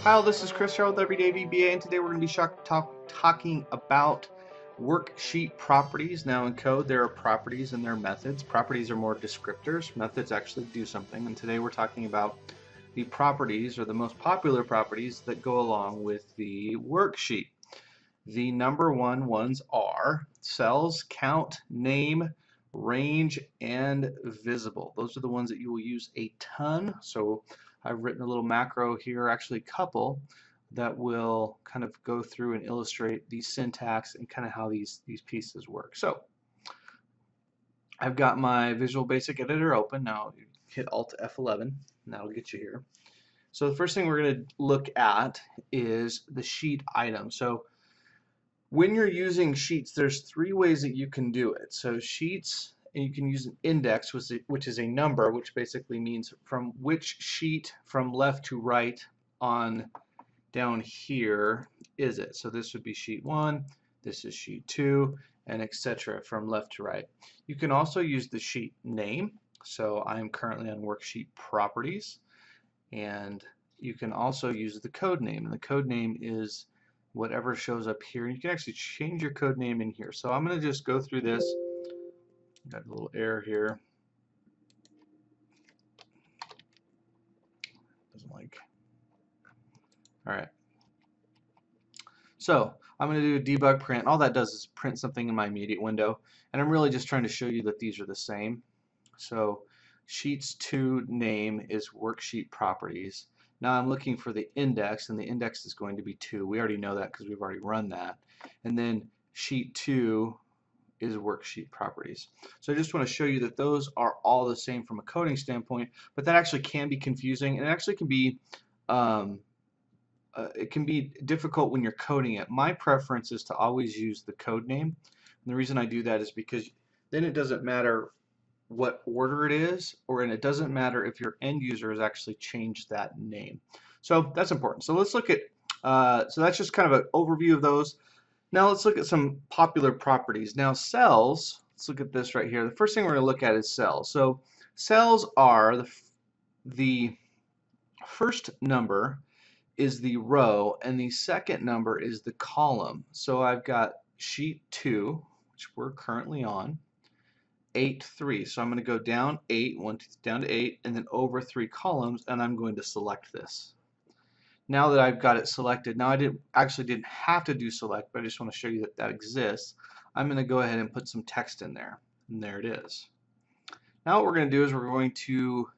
Hi, this is Terrell with Everyday VBA, and today we're going to be talking about worksheet properties. Now in code there are properties and there are methods. Properties are more descriptors, methods actually do something, and today we're talking about the properties, or the most popular properties, that go along with the worksheet. The number one ones are cells, count, name, range, and visible. Those are the ones that you will use a ton. So I've written a little macro here, actually a couple, that will kind of go through and illustrate the syntax and kind of how these pieces work. So I've got my Visual Basic Editor open. Now hit Alt F11 and that'll get you here. So the first thing we're going to look at is the sheet item. So when you're using sheets, there's three ways that you can do it. So sheets, and you can use an index, which is a number, which basically means from which sheet from left to right on down here is it. So this would be sheet 1, this is sheet 2, and etc. from left to right. You can also use the sheet name. So I'm currently on Worksheet Properties, and you can also use the code name, and the code name is whatever shows up here. You can actually change your code name in here. So I'm going to just go through this. Got a little error here. Doesn't like. All right. So I'm going to do a debug print. All that does is print something in my immediate window, and I'm really just trying to show you that these are the same. So Sheets.Name is Worksheet Properties. Now I'm looking for the index, and the index is going to be 2. We already know that because we've already run that. And then sheet 2 is Worksheet Properties. So I just want to show you that those are all the same from a coding standpoint, but that actually can be confusing, and it actually can be difficult when you're coding it. My preference is to always use the code name, and the reason I do that is because then it doesn't matter what order it is, and it doesn't matter if your end user has actually changed that name. So that's important. So let's look at, so that's just kind of an overview of those. Now let's look at some popular properties. Now cells, let's look at this right here. The first thing we're going to look at is cells. So cells are the first number is the row, and the second number is the column. So I've got sheet 2, which we're currently on, 8, 3. So I'm going to go down 8, down to 8, and then over 3 columns, and I'm going to select this. Now that I've got it selected, now I actually didn't have to do select, but I just want to show you that that exists. I'm going to go ahead and put some text in there, and there it is. Now what we're going to do is we're going to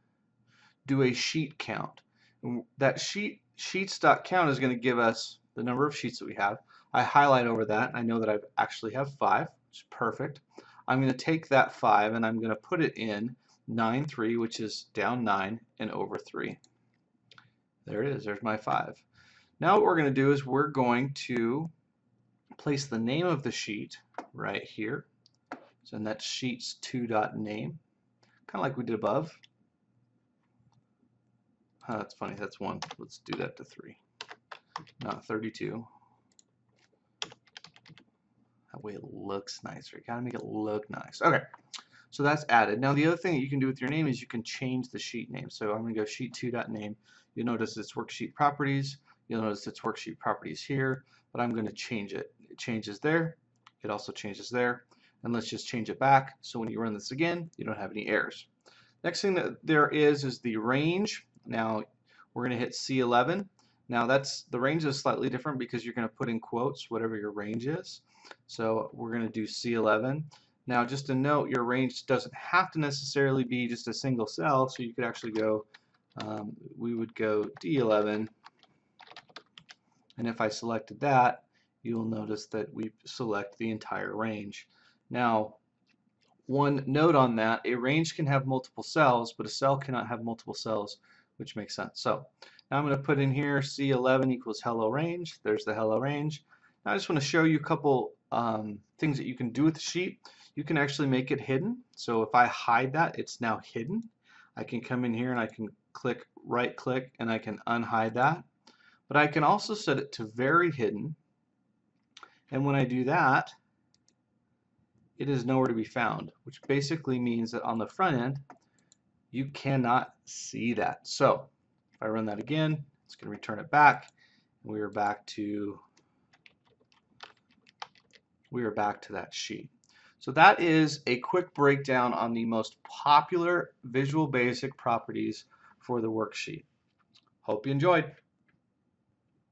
do a sheet count. And that sheets.count is going to give us the number of sheets that we have. I highlight over that. I know that I actually have 5, which is perfect. I'm going to take that 5 and I'm going to put it in 9, 3, which is down 9 and over 3. There it is. There's my 5. Now what we're going to do is we're going to place the name of the sheet right here. So that's Sheets2.Name, kind of like we did above. That's funny. That's 1. Let's do that to 3. Not 32. That way it looks nicer. You gotta make it look nice. Okay, so that's added. Now the other thing that you can do with your name is you can change the sheet name. So I'm gonna go sheet2.name. You'll notice it's Worksheet Properties. You'll notice it's Worksheet Properties here, but I'm gonna change it. It changes there. It also changes there. And let's just change it back so when you run this again, you don't have any errors. Next thing that there is the range. Now we're gonna hit C11. Now the range is slightly different because you're gonna put in quotes whatever your range is. So we're going to do C11. Now just a note, your range doesn't have to necessarily be just a single cell, so you could actually go, we would go D11, and if I selected that, you'll notice that we select the entire range. Now one note on that, a range can have multiple cells, but a cell cannot have multiple cells, which makes sense. So now I'm going to put in here C11 equals hello range. There's the hello range. Now I just want to show you a couple things that you can do with the sheet. You can actually make it hidden. So if I hide that, it's now hidden. I can come in here and I can right click and I can unhide that. But I can also set it to very hidden. And when I do that, it is nowhere to be found, which basically means that on the front end, You cannot see that. So if I run that again, it's going to return it back. We are back to that sheet. So that is a quick breakdown on the most popular Visual Basic properties for the worksheet. Hope you enjoyed.